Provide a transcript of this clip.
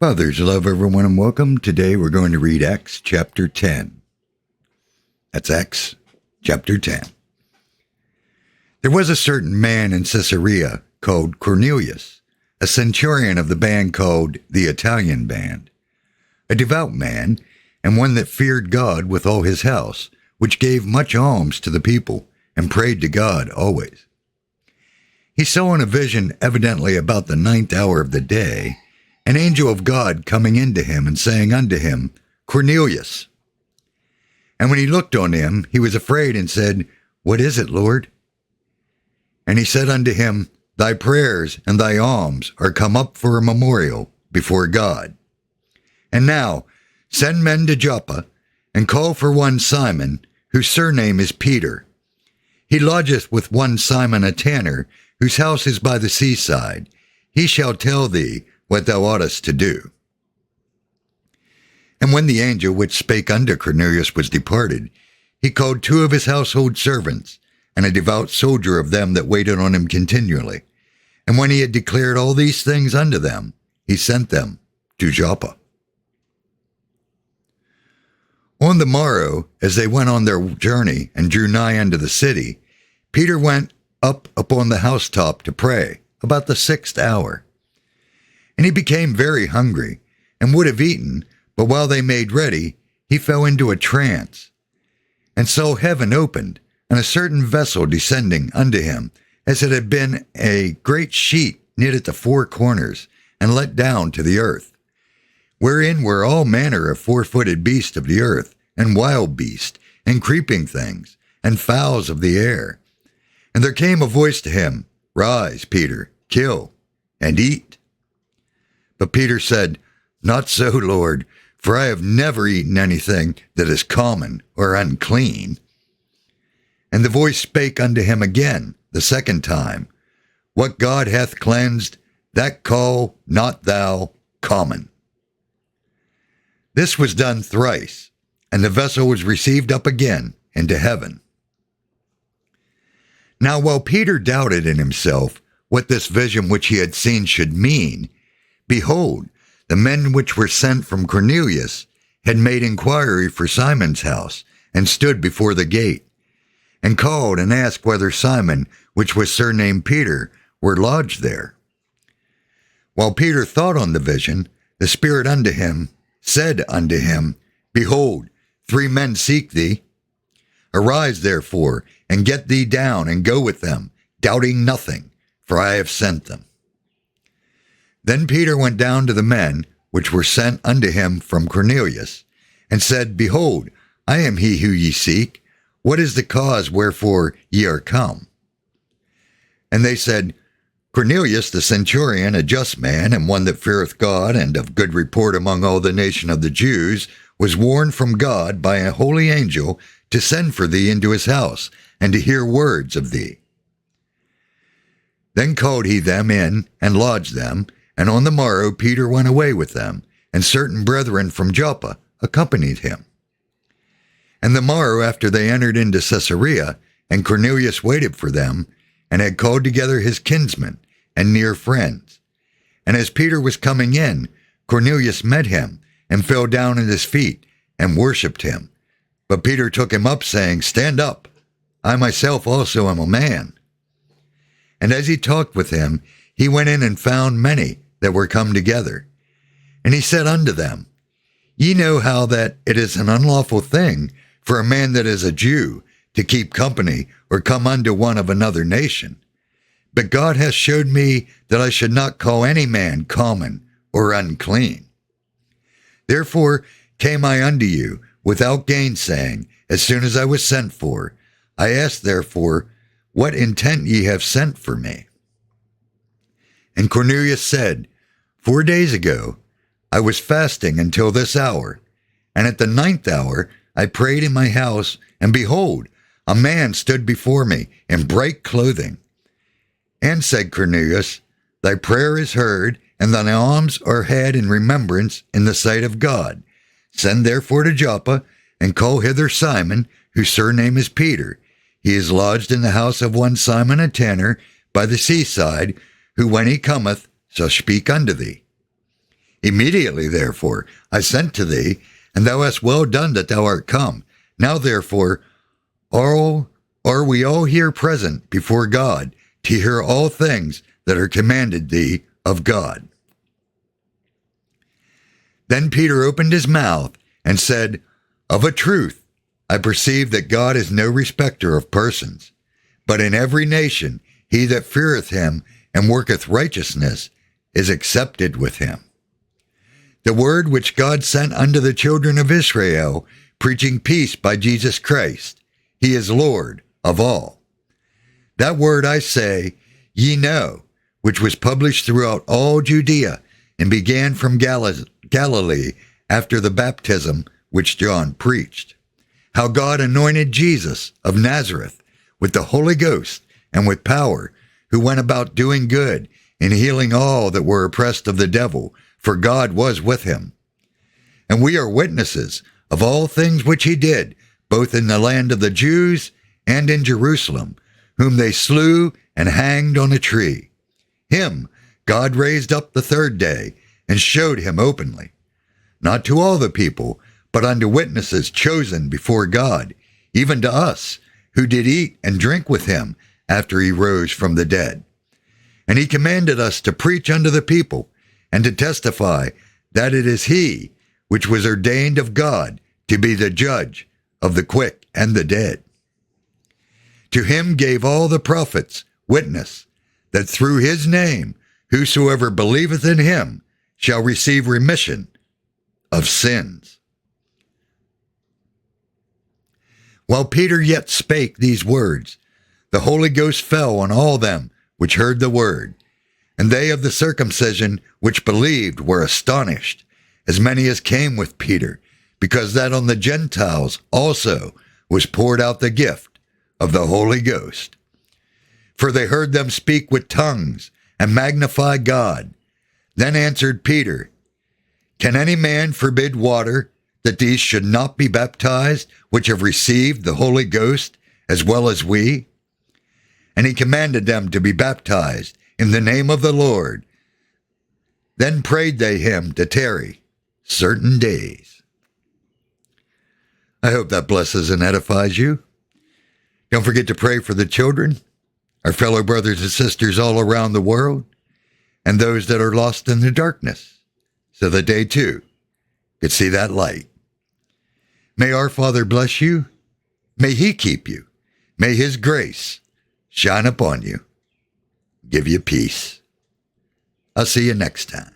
Fathers, love everyone and welcome. Today we're going to read Acts chapter 10. That's Acts chapter 10. There was a certain man in Caesarea called Cornelius, a centurion of the band called the Italian Band, a devout man and one that feared God with all his house, which gave much alms to the people and prayed to God always. He saw in a vision, evidently about the 9th hour of the day, an angel of God coming into him and saying unto him, Cornelius. And when he looked on him, he was afraid and said, What is it, Lord? And he said unto him, Thy prayers and thy alms are come up for a memorial before God. And now send men to Joppa, and call for one Simon, whose surname is Peter. He lodgeth with one Simon a tanner, whose house is by the seaside. He shall tell thee what thou oughtest to do. And when the angel which spake unto Cornelius was departed, he called 2 of his household servants, and a devout soldier of them that waited on him continually. And when he had declared all these things unto them, he sent them to Joppa. On the morrow, as they went on their journey and drew nigh unto the city, Peter went up upon the housetop to pray about the 6th hour. And he became very hungry, and would have eaten, but while they made ready, he fell into a trance, and saw heaven opened, and a certain vessel descending unto him, as it had been a great sheet knit at the 4 corners, and let down to the earth, wherein were all manner of 4-footed beasts of the earth, and wild beasts, and creeping things, and fowls of the air. And there came a voice to him, Rise, Peter, kill, and eat. But Peter said, Not so, Lord, for I have never eaten anything that is common or unclean. And the voice spake unto him again the 2nd time, What God hath cleansed, that call not thou common. This was done thrice, and the vessel was received up again into heaven. Now while Peter doubted in himself what this vision which he had seen should mean, behold, the men which were sent from Cornelius had made inquiry for Simon's house, and stood before the gate, and called and asked whether Simon, which was surnamed Peter, were lodged there. While Peter thought on the vision, the Spirit unto him said unto him, Behold, 3 men seek thee. Arise therefore, and get thee down, and go with them, doubting nothing, for I have sent them. Then Peter went down to the men which were sent unto him from Cornelius, and said, Behold, I am he who ye seek. What is the cause wherefore ye are come? And they said, Cornelius the centurion, a just man, and one that feareth God, and of good report among all the nation of the Jews, was warned from God by a holy angel to send for thee into his house, and to hear words of thee. Then called he them in, and lodged them, and on the morrow Peter went away with them, and certain brethren from Joppa accompanied him. And the morrow after they entered into Caesarea, and Cornelius waited for them, and had called together his kinsmen and near friends. And as Peter was coming in, Cornelius met him, and fell down at his feet, and worshipped him. But Peter took him up, saying, Stand up, I myself also am a man. And as he talked with him, he went in and found many that were come together. And he said unto them, Ye know how that it is an unlawful thing for a man that is a Jew to keep company or come unto one of another nation. But God hath showed me that I should not call any man common or unclean. Therefore came I unto you without gainsaying, as soon as I was sent for. I asked therefore, What intent ye have sent for me? And Cornelius said, 4 days ago I was fasting until this hour, and at the 9th hour I prayed in my house, and behold, a man stood before me in bright clothing. And said Cornelius, Thy prayer is heard, and thine alms are had in remembrance in the sight of God. Send therefore to Joppa, and call hither Simon, whose surname is Peter. He is lodged in the house of one Simon a tanner by the seaside, who when he cometh shall speak unto thee. Immediately, therefore, I sent to thee, and thou hast well done that thou art come. Now, therefore, are we all here present before God to hear all things that are commanded thee of God. Then Peter opened his mouth and said, Of a truth, I perceive that God is no respecter of persons, but in every nation he that feareth him and worketh righteousness is accepted with him. The word which God sent unto the children of Israel, preaching peace by Jesus Christ, he is Lord of all. That word I say, ye know, which was published throughout all Judea, and began from Galilee after the baptism which John preached, how God anointed Jesus of Nazareth with the Holy Ghost and with power, who went about doing good and healing all that were oppressed of the devil, for God was with him. And we are witnesses of all things which he did, both in the land of the Jews and in Jerusalem, whom they slew and hanged on a tree. Him God raised up the third day, and showed him openly, not to all the people, but unto witnesses chosen before God, even to us, who did eat and drink with him after he rose from the dead. And he commanded us to preach unto the people, and to testify that it is he which was ordained of God to be the judge of the quick and the dead. To him gave all the prophets witness that through his name whosoever believeth in him shall receive remission of sins. While Peter yet spake these words, the Holy Ghost fell on all them which heard the word, and they of the circumcision which believed were astonished, as many as came with Peter, because that on the Gentiles also was poured out the gift of the Holy Ghost. For they heard them speak with tongues and magnify God. Then answered Peter, Can any man forbid water, that these should not be baptized, which have received the Holy Ghost, as well as we? And he commanded them to be baptized in the name of the Lord. Then prayed they him to tarry certain days. I hope that blesses and edifies you. Don't forget to pray for the children, our fellow brothers and sisters all around the world, and those that are lost in the darkness, so that they too could see that light. May our Father bless you. May he keep you. May his grace shine upon you. Give you peace. I'll see you next time.